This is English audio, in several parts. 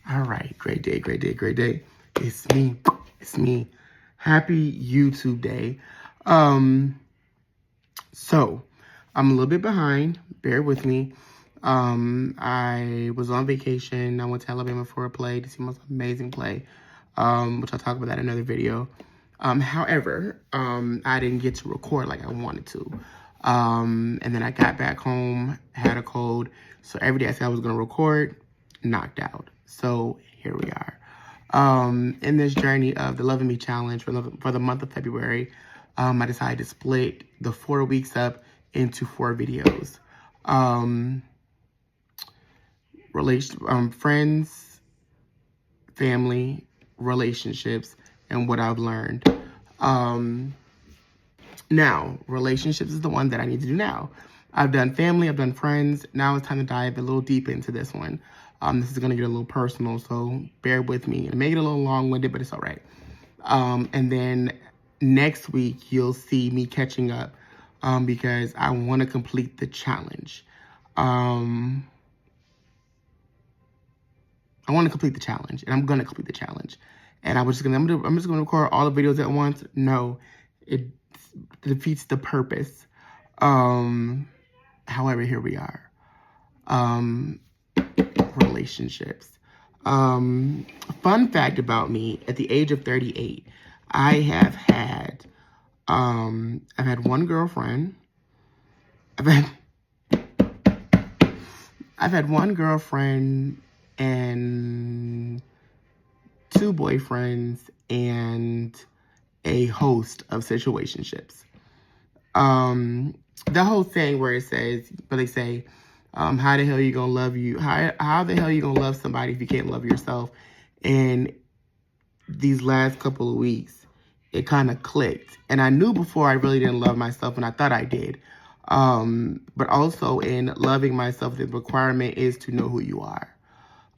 All right, great day, great day, great day. It's me. Happy YouTube day. So I'm a little bit behind. Bear with me. I was on vacation. I went to Alabama for a play to see my most amazing play, which I'll talk about that in another video. However, I didn't get to record like I wanted to. And then I got back home, had a cold. So every day I said I was going to record, knocked out. So here we are. In this journey of the Loving Me Challenge for the month of February, I decided to split the 4 weeks up into 4 videos. Friends, family, relationships, and what I've learned. Now, relationships is the one that I need to do now. I've done family, I've done friends. Now it's time to dive a little deep into this one. This is going to get a little personal, so bear with me. It may get a little long-winded, but it's all right. And then next week, you'll see me catching up because I want to complete the challenge. I want to complete the challenge, and I'm going to complete the challenge. And I'm just going to record all the videos at once. No, it defeats the purpose. However, here we are. Relationships. Fun fact about me, at the age of 38, I've had one girlfriend. I've had one girlfriend and 2 boyfriends and a host of situationships. The whole thing where it says, but they say, how the hell are you gonna love you? How the hell are you gonna love somebody if you can't love yourself? And these last couple of weeks, it kind of clicked. And I knew before I really didn't love myself, and I thought I did. But also in loving myself, the requirement is to know who you are.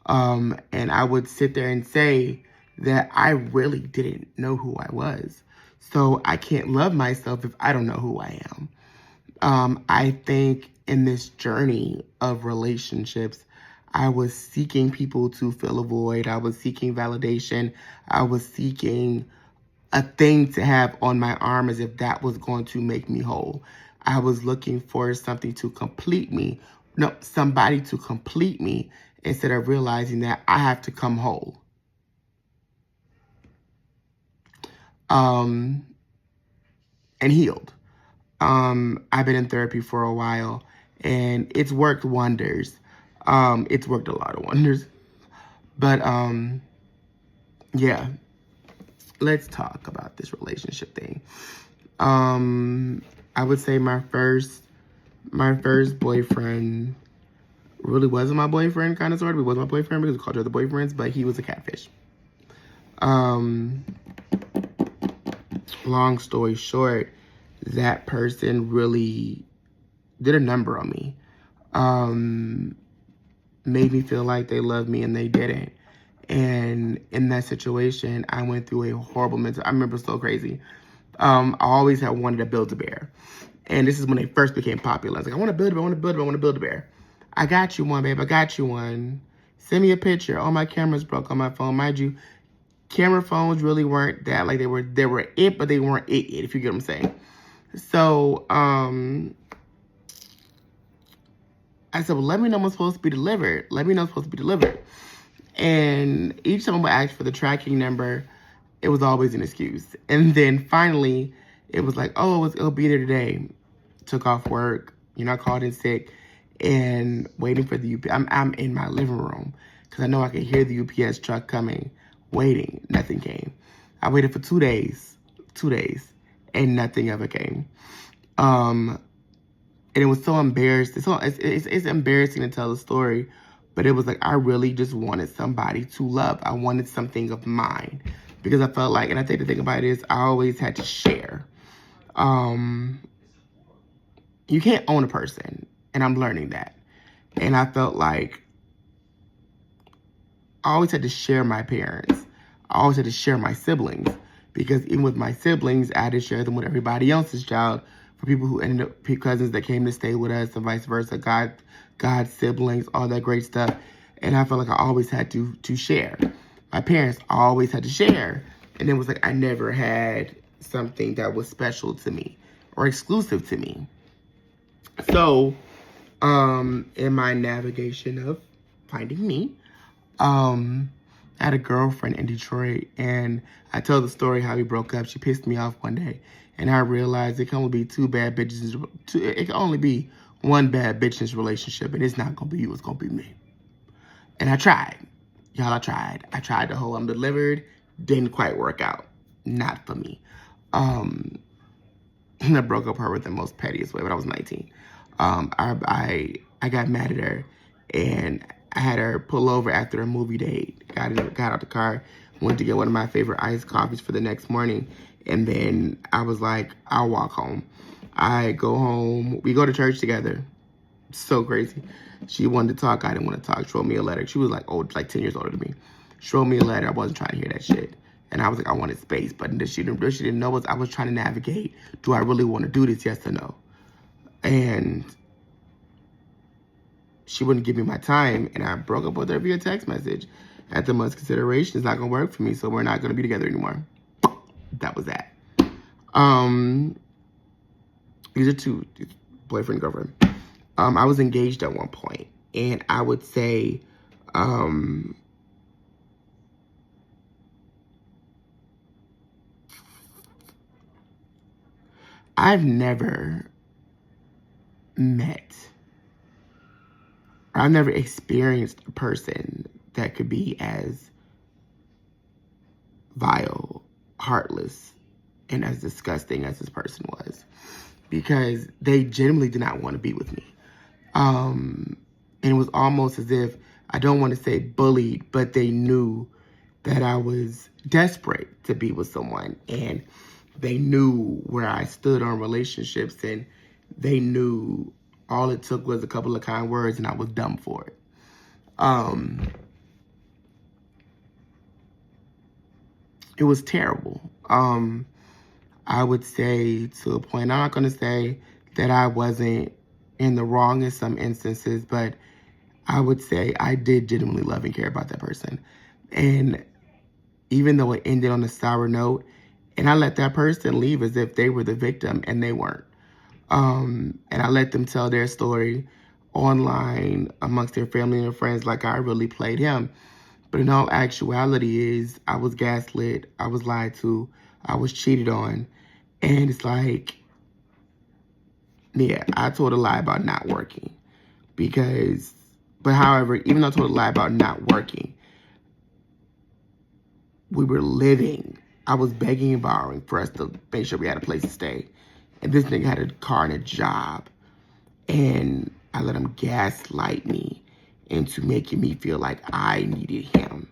And I would sit there and say that I really didn't know who I was. So I can't love myself if I don't know who I am. I think in this journey of relationships, I was seeking people to fill a void. I was seeking validation. I was seeking a thing to have on my arm as if that was going to make me whole. I was looking for something to complete me. No, somebody to complete me instead of realizing that I have to come whole. And healed. I've been in therapy for a while, and it's worked wonders. It's worked a lot of wonders. But, yeah, let's talk about this relationship thing. I would say my first boyfriend really wasn't my boyfriend, kind of, sort of. He was my boyfriend because we called each other boyfriends, but he was a catfish. Long story short, that person really did a number on me. Made me feel like they loved me and they didn't. And in that situation, I went through a horrible mental. I remember so crazy. I always had wanted a Build-A-Bear. And this is when they first became popular. I was like, I want to build a bear, I want to build a bear, I want to build a bear. I got you one, babe. I got you one. Send me a picture. All my cameras broke on my phone. Mind you, camera phones really weren't that, like they were it, but they weren't it, if you get what I'm saying. So, I said, well, let me know when I'm supposed to be delivered. Let me know when I'm supposed to be delivered. And each time I would ask for the tracking number, it was always an excuse. And then finally, it was like, oh, it'll be there today. Took off work, I called in sick, and waiting for the UPS. I'm in my living room because I know I could hear the UPS truck coming, waiting. Nothing came. I waited for 2 days, and nothing ever came. And it was so embarrassing. It's embarrassing to tell the story, but it was like I really just wanted somebody to love. I wanted something of mine because I felt like, and I think the thing about it is I always had to share. You can't own a person, and I'm learning that. And I felt like I always had to share my parents. I always had to share my siblings because even with my siblings, I had to share them with everybody else's child. For people who ended up cousins that came to stay with us and vice versa, God siblings, all that great stuff. And I felt like I always had to share. My parents always had to share. And it was like I never had something that was special to me or exclusive to me. So, in my navigation of finding me, I had a girlfriend in Detroit, and I tell the story how we broke up. She pissed me off one day, and I realized it can only be two bad bitches. It can only be one bad bitch in this relationship, and it's not gonna be you. It's gonna be me. And I tried, y'all. I tried. I tried the whole I'm delivered. Didn't quite work out. Not for me. I broke up her with the most pettiest way when I was 19. I got mad at her, and I had her pull over after a movie date. Got out the car, went to get one of my favorite iced coffees for the next morning, and then I was like, I'll walk home. I go home. We go to church together. So crazy. She wanted to talk. I didn't want to talk. She wrote me a letter. She was like 10 years older than me. She wrote me a letter. I wasn't trying to hear that shit. And I was like, I wanted space. But she didn't know I was trying to navigate. Do I really want to do this? Yes or no? And she wouldn't give me my time. And I broke up with her via text message. After much consideration, it's not going to work for me. So we're not going to be together anymore. That was that. These are two, boyfriend, girlfriend. I was engaged at one point, and I would say, I've never experienced a person that could be as vile, heartless, and as disgusting as this person was, because they genuinely did not want to be with me. And it was almost as if, I don't want to say bullied, but they knew that I was desperate to be with someone, and they knew where I stood on relationships, and they knew all it took was a couple of kind words and I was dumb for it. It was terrible. I would say, to a point, I'm not going to say that I wasn't in the wrong in some instances, but I would say I did genuinely love and care about that person. And even though it ended on a sour note, and I let that person leave as if they were the victim, and they weren't. And I let them tell their story online amongst their family and friends like I really played him. But in all actuality is, I was gaslit, I was lied to, I was cheated on. And it's like, yeah, I told a lie about not working. But however, even though I told a lie about not working, we were living. I was begging and borrowing for us to make sure we had a place to stay. And this nigga had a car and a job. And I let him gaslight me into making me feel like I needed him.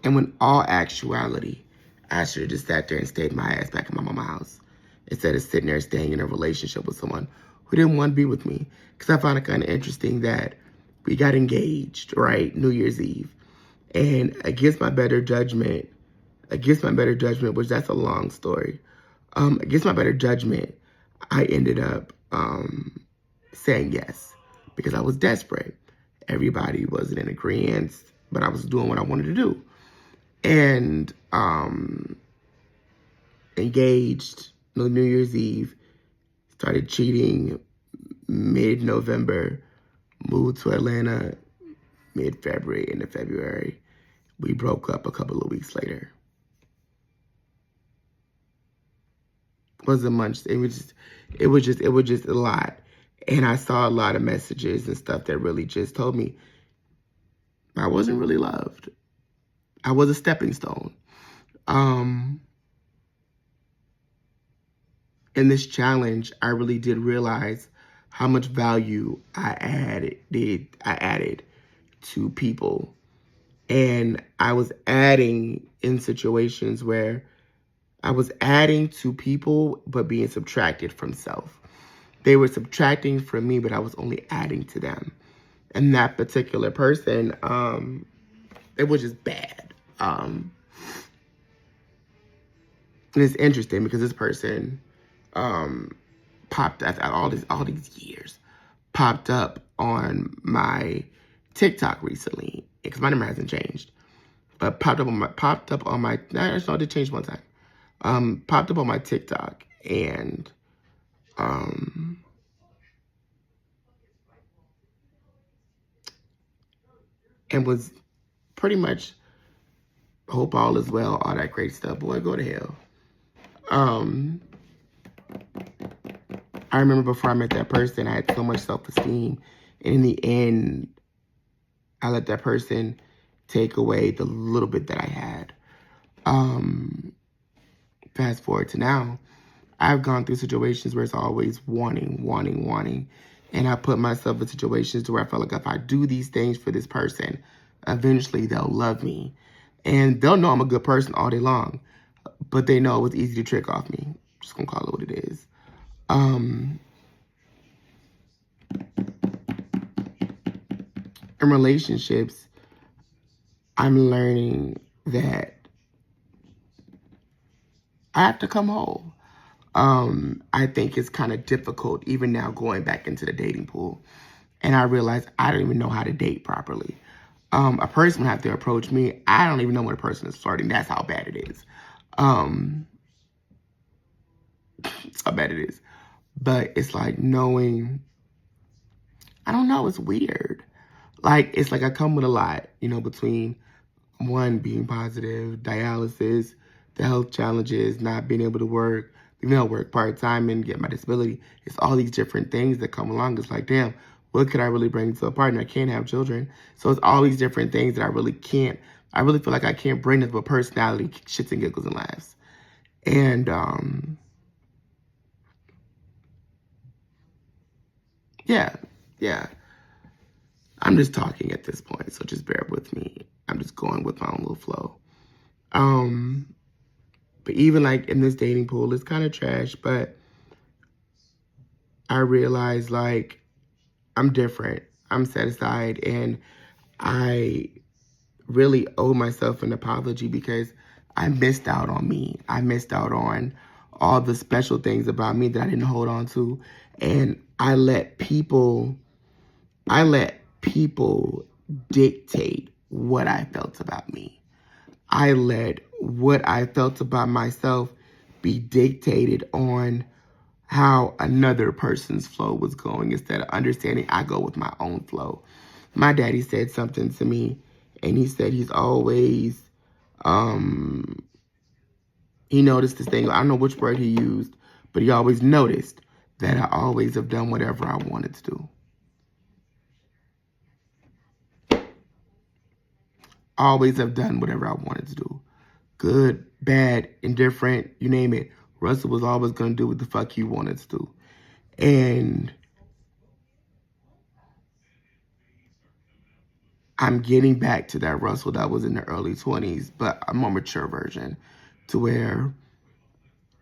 And when all actuality, I should have just sat there and stayed my ass back in my mama's house instead of sitting there staying in a relationship with someone who didn't want to be with me. Because I found it kind of interesting that we got engaged, right, New Year's Eve. And against my better judgment, which that's a long story, against my better judgment, I ended up saying yes because I was desperate. Everybody wasn't in agreement, but I was doing what I wanted to do. And engaged no New Year's Eve, started cheating mid-November, moved to Atlanta mid-February, into February. We broke up a couple of weeks later. It wasn't much. It was just a lot. And I saw a lot of messages and stuff that really just told me I wasn't really loved. I was a stepping stone. In this challenge, I really did realize how much value I added to people. And I was adding in situations where I was adding to people, but being subtracted from self. They were subtracting from me, but I was only adding to them. And that particular person, it was just bad. And it's interesting because this person popped after all these years, popped up on my TikTok recently, because my number hasn't changed, but popped up on my. Actually, I did change one time. Popped up on my TikTok, and was pretty much hope all is well, all that great stuff. Boy, go to hell. I remember before I met that person, I had so much self-esteem. And in the end, I let that person take away the little bit that I had. Fast forward to now, I've gone through situations where it's always wanting. And I put myself in situations where I felt like if I do these things for this person, eventually they'll love me. And they'll know I'm a good person all day long. But they know it was easy to trick off me. Just gonna call it what it is. In relationships, I'm learning that I have to come whole. I think it's kind of difficult, even now going back into the dating pool. And I realized I don't even know how to date properly. A person would have to approach me. I don't even know when a person is flirting. That's how bad it is. That's how bad it is. But it's like knowing, I don't know, it's weird. Like, it's like I come with a lot, between one, being positive, dialysis, the health challenges, not being able to work, work part-time and get my disability. It's all these different things that come along. It's like, damn, what could I really bring to a partner? I can't have children. So it's all these different things that I really feel like I can't bring to a personality, shits and giggles and laughs. And, yeah. I'm just talking at this point, so just bear with me. I'm just going with my own little flow. But even like in this dating pool, it's kind of trash, but I realize like I'm different. I'm set aside, and I really owe myself an apology because I missed out on me. I missed out on all the special things about me that I didn't hold on to. And I let people dictate what I felt about me. I let what I felt about myself be dictated on how another person's flow was going instead of understanding I go with my own flow. My daddy said something to me, and he said he's always, he noticed this thing. I don't know which word he used, but he always noticed that I always have done whatever I wanted to do. Always have done whatever I wanted to do. Good, bad, indifferent, you name it. Russell was always going to do what the fuck he wanted to do. And I'm getting back to that Russell that was in the early 20s, but a more mature version to where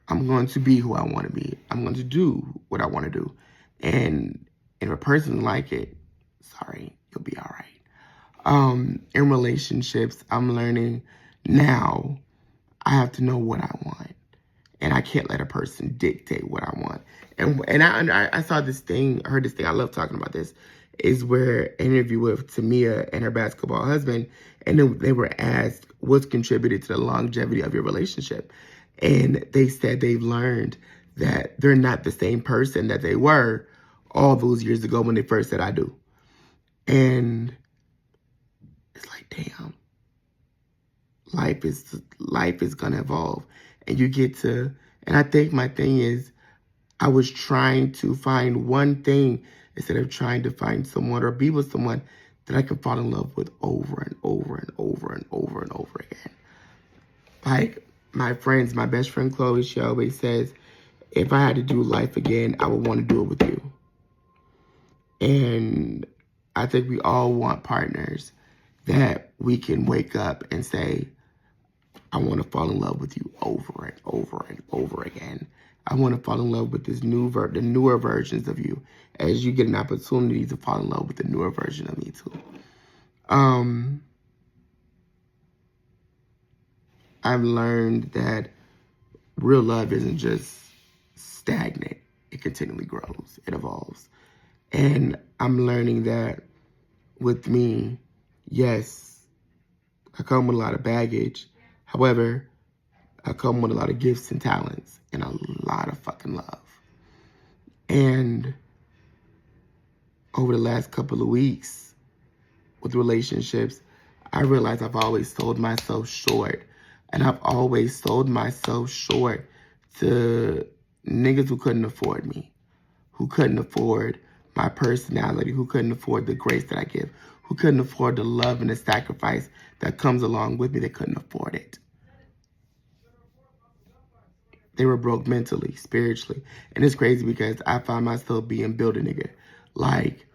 I'm going to be who I want to be. I'm going to do what I want to do. And if a person like it, sorry, you'll be all right. In relationships, I'm learning now I have to know what I want. And I can't let a person dictate what I want. And I saw this thing, heard this thing, I love talking about this, is where an interview with Tamia and her basketball husband, and then they were asked what's contributed to the longevity of your relationship. And they said they've learned that they're not the same person that they were all those years ago when they first said I do. And it's like, damn, life is gonna evolve. And you get to, and I think my thing is, I was trying to find one thing instead of trying to find someone or be with someone that I can fall in love with over and over and over and over and over again. Like my best friend Chloe, she always says, if I had to do life again, I would want to do it with you. And I think we all want partners that we can wake up and say, I want to fall in love with you over and over and over again. I want to fall in love with the newer versions of you as you get an opportunity to fall in love with the newer version of me too. I've learned that real love isn't just stagnant. It continually grows. It evolves. And I'm learning that with me, yes, I come with a lot of baggage. However, I come with a lot of gifts and talents and a lot of fucking love. And over the last couple of weeks with relationships, I realized I've always sold myself short. And I've always sold myself short to niggas who couldn't afford me, who couldn't afford my personality, who couldn't afford the grace that I give, who couldn't afford the love and the sacrifice that comes along with me. They couldn't afford it. They were broke mentally, spiritually. And it's crazy because I find myself being built a nigga. Like,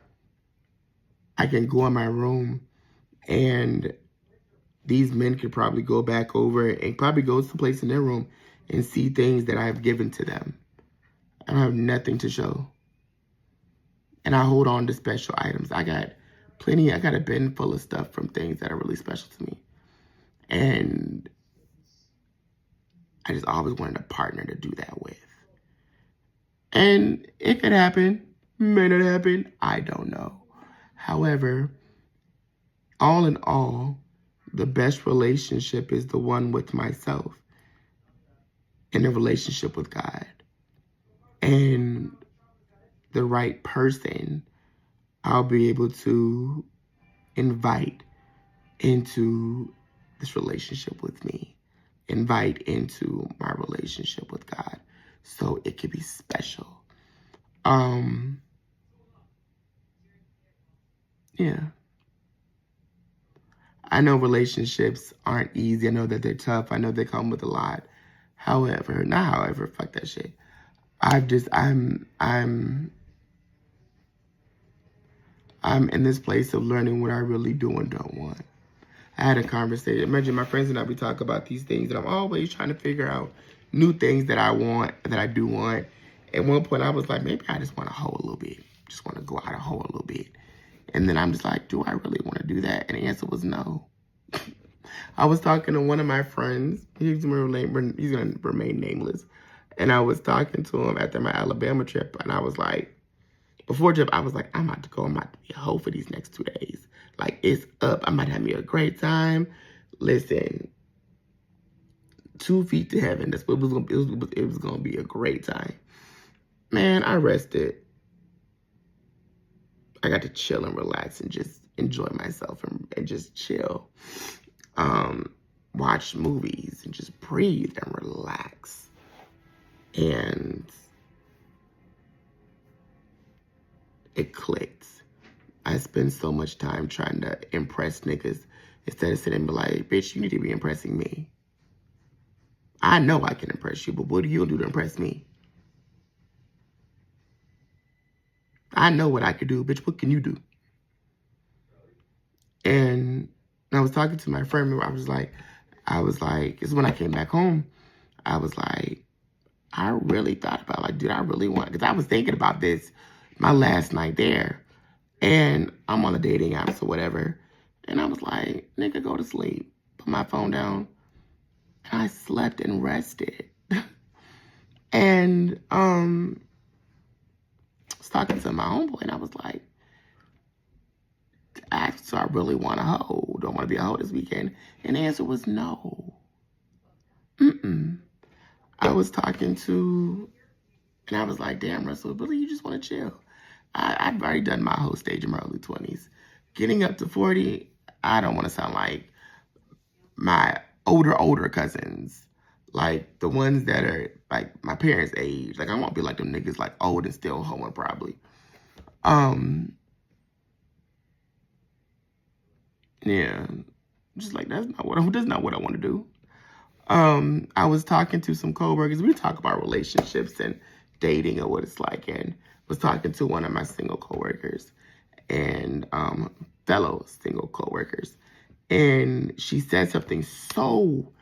I can go in my room and these men could probably go back over and probably go someplace in their room and see things that I have given to them. And I have nothing to show. And I hold on to special items. I got a bin full of stuff from things that are really special to me. And I just always wanted a partner to do that with. And it could happen, may not happen, I don't know. However, all in all, the best relationship is the one with myself and the relationship with God. And the right person, I'll be able to invite into this relationship with me, invite into my relationship with God, so it could be special. Yeah. I know relationships aren't easy. I know that they're tough. I know they come with a lot. However, fuck that shit. I'm in this place of learning what I really do and don't want. I had a conversation. Imagine my friends and I, we talk about these things, and I'm always trying to figure out new things that I want, that I do want. At one point, I was like, maybe I just want to hoe a little bit. Just want to go out and hoe a little bit. And then I'm just like, do I really want to do that? And the answer was no. I was talking to one of my friends. He's going to remain nameless. And I was talking to him after my Alabama trip. And I was like, before trip, I was like, I'm about to be a hoe for these next 2 days. Like, it's up. I might have me a great time. Listen, 2 feet to heaven. That's what it was going to be. It was going to be a great time. Man, I rested. I got to chill and relax and just enjoy myself and just chill. Watch movies and just breathe and relax. And it clicked. I spend so much time trying to impress niggas instead of sitting and be like, bitch, you need to be impressing me. I know I can impress you, but what do you do to impress me? I know what I could do, bitch. What can you do? And I was talking to my friend, I was like, it's when I came back home, I was like, I really thought about, like, did I really want, because I was thinking about this my last night there. And I'm on the dating apps or whatever. And I was like, nigga, go to sleep. Put my phone down. And I slept and rested. And I was talking to my homeboy, and I was like, so I really want to hoe. Don't want to be a hoe this weekend. And the answer was no. I was talking to, and I was like, damn, Russell, really, you just want to chill? I've already done my whole stage in my early 20s. Getting up to 40, I don't want to sound like my older cousins. Like, the ones that are, like, my parents' age. Like, I won't be like them niggas, like, old and still hoeing, probably. Yeah. Just like, that's not what I want to do. I was talking to some coworkers. We talk about relationships and dating and what it's like, and was talking to one of my single coworkers and fellow single coworkers, and she said something so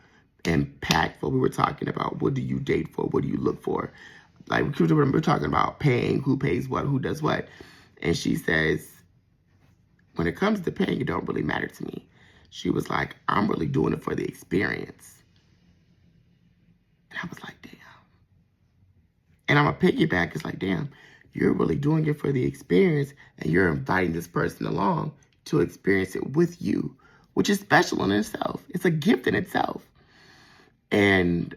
impactful. We were talking about, what do you date for? What do you look for? Like, we're talking about paying, who pays what, who does what, and she says, when it comes to paying, it don't really matter to me. She was like, I'm really doing it for the experience. And I was like, damn. And I'm a piggyback. It's like, damn, you're really doing it for the experience, and you're inviting this person along to experience it with you, which is special in itself. It's a gift in itself. And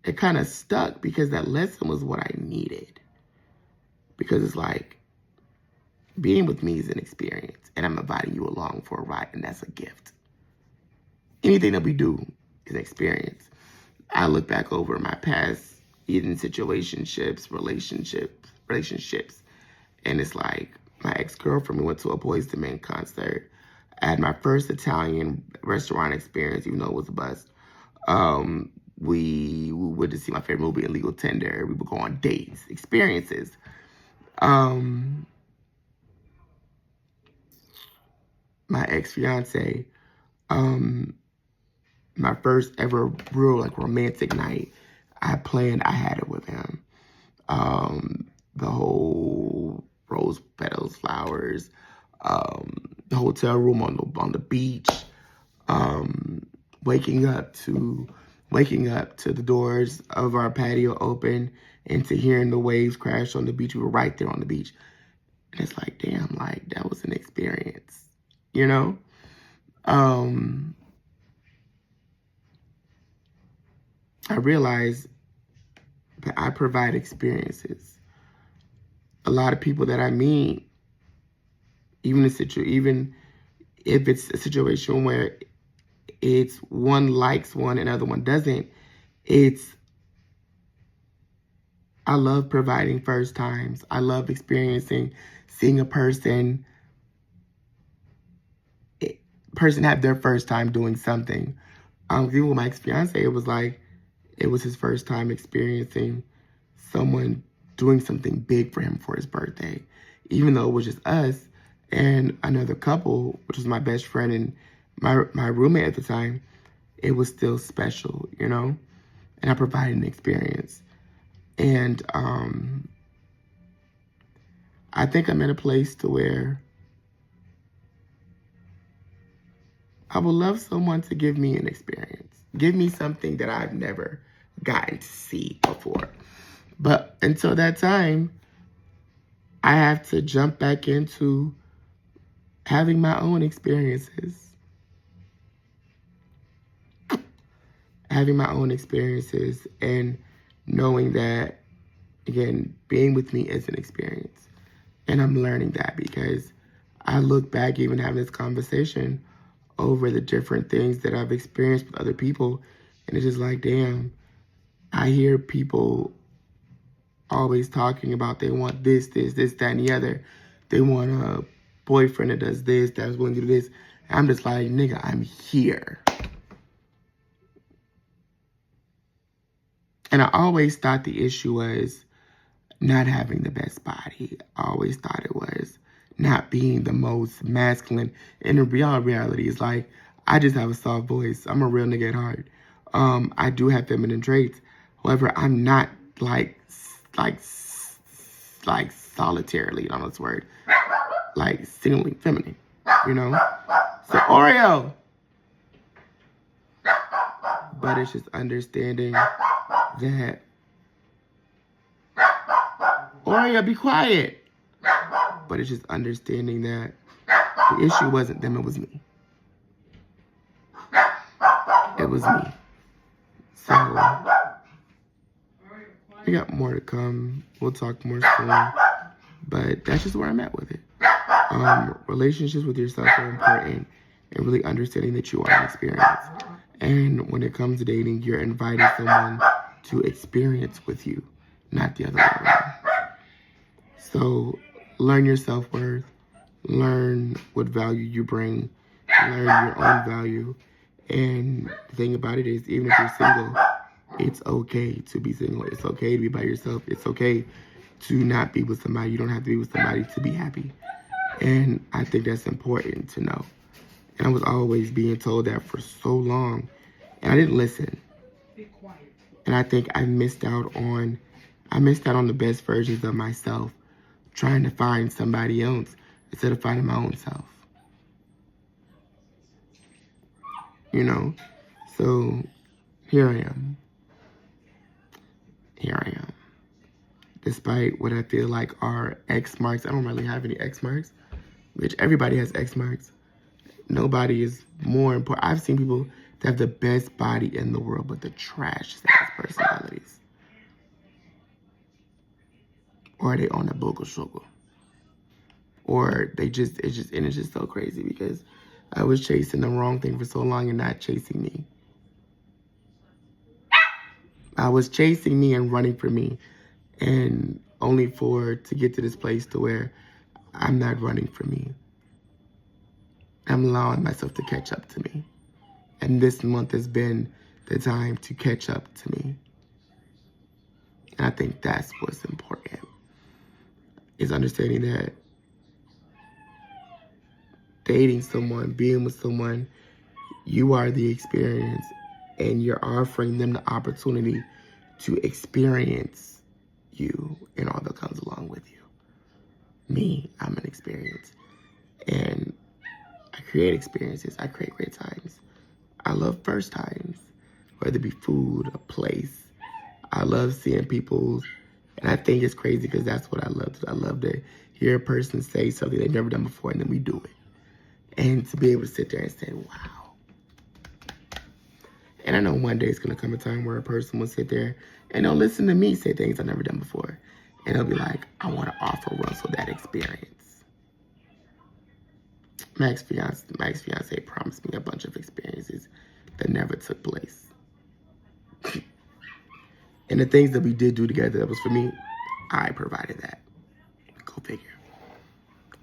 it kind of stuck because that lesson was what I needed. Because it's like, being with me is an experience, and I'm inviting you along for a ride, and that's a gift. Anything that we do is an experience. I look back over my past, even situationships, relationships, and it's like my ex-girlfriend, we went to a Boyz II Men concert. I had my first Italian restaurant experience, even though it was a bust. We went to see my favorite movie, Illegal Tender. We would go on dates, experiences. My ex-fiance, my first ever real like romantic night, I had it with him. The whole rose petals, flowers, the hotel room on the beach, waking up to the doors of our patio open and to hearing the waves crash on the beach. We were right there on the beach. And it's like, damn, like that was an experience, you know? I realized that I provide experiences. A lot of people that I meet, even if it's a situation where it's one likes one and the other one doesn't, I love providing first times. I love seeing a person have their first time doing something. Even with my ex-fiance, it was his first time experiencing someone doing something big for him for his birthday. Even though it was just us and another couple, which was my best friend and my roommate at the time, it was still special, you know? And I provided an experience. And I think I'm in a place to where I would love someone to give me an experience. Give me something that I've never gotten to see before. But until that time, I have to jump back into having my own experiences. Having my own experiences and knowing that, again, being with me is an experience. And I'm learning that because I look back even having this conversation over the different things that I've experienced with other people. And it's just like, damn, I hear people always talking about they want this, that, and the other. They want a boyfriend that does this, that's willing to do this. And I'm just like, nigga, I'm here. And I always thought the issue was not having the best body. I always thought it was not being the most masculine. And the reality is like, I just have a soft voice. I'm a real nigga at heart. I do have feminine traits. However, I'm not like solitarily, you know this word, like singly feminine, you know? So Oreo. But it's just understanding that, Oreo, be quiet. But it's just understanding that the issue wasn't them, it was me. It was me. So, we got more to come. We'll talk more soon. But that's just where I'm at with it. Relationships with yourself are important, and really understanding that you are an experience. And when it comes to dating, you're inviting someone to experience with you, not the other way around. So learn your self-worth, learn what value you bring, learn your own value. And the thing about it is, even if you're single, it's okay to be single. It's okay to be by yourself. It's okay to not be with somebody. You don't have to be with somebody to be happy. And I think that's important to know. And I was always being told that for so long, and I didn't listen. Be quiet. And I think I missed out on the best versions of myself, trying to find somebody else instead of finding my own self. You know? So here I am. despite what I feel like are X marks. I don't really have any X marks, which everybody has X marks. Nobody is more important. I've seen people that have the best body in the world, but the trash ass personalities. Or they own a bogle sugar. Or it's just so crazy because I was chasing the wrong thing for so long and not chasing me. I was chasing me and running for me, and only to get to this place to where I'm not running for me. I'm allowing myself to catch up to me. And this month has been the time to catch up to me. And I think that's what's important, is understanding that dating someone, being with someone, you are the experience, and you're offering them the opportunity to experience you and all that comes along with you. Me, I'm an experience. And I create experiences. I create great times. I love first times, whether it be food, a place. I love seeing people, and I think it's crazy because that's what I love. I love to hear a person say something they've never done before, and then we do it. And to be able to sit there and say, wow. And I know one day it's going to come a time where a person will sit there and they'll listen to me say things I've never done before. And they'll be like, I want to offer Russell that experience. My ex-fiance promised me a bunch of experiences that never took place. And the things that we did do together that was for me, I provided that. Go figure.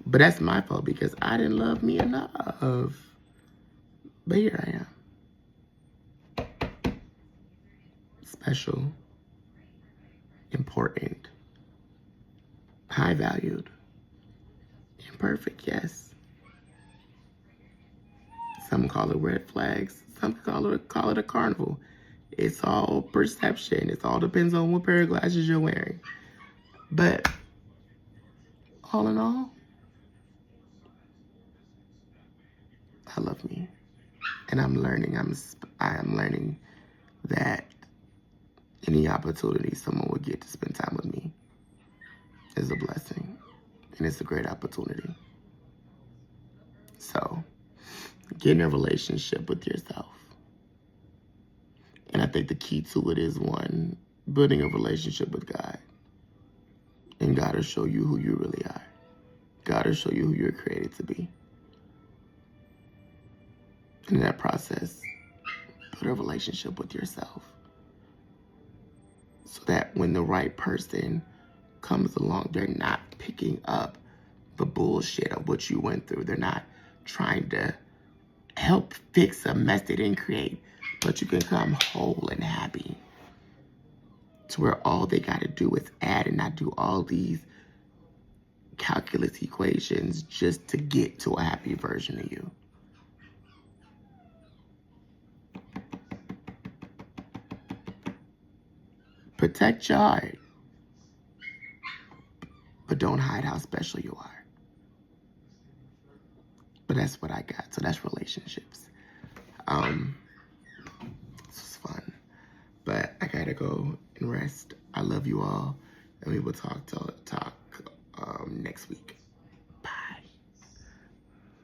But that's my fault because I didn't love me enough. But here I am. Special, important, high valued, imperfect, yes. Some call it red flags. Some call it a carnival. It's all perception. It all depends on what pair of glasses you're wearing. But all in all, I love me, and I'm learning. I am learning that any opportunity someone would get to spend time with me is a blessing, and it's a great opportunity. So, get in a relationship with yourself. And I think the key to it is, one, building a relationship with God. And God will show you who you really are. God will show you who you're created to be. And in that process, build a relationship with yourself. So that when the right person comes along, they're not picking up the bullshit of what you went through. They're not trying to help fix a mess they didn't create, but you can come whole and happy to where all they got to do is add and not do all these calculus equations just to get to a happy version of you. Protect your heart, but don't hide how special you are. But that's what I got. So that's relationships. This was fun. But I gotta go and rest. I love you all. And we will talk next week.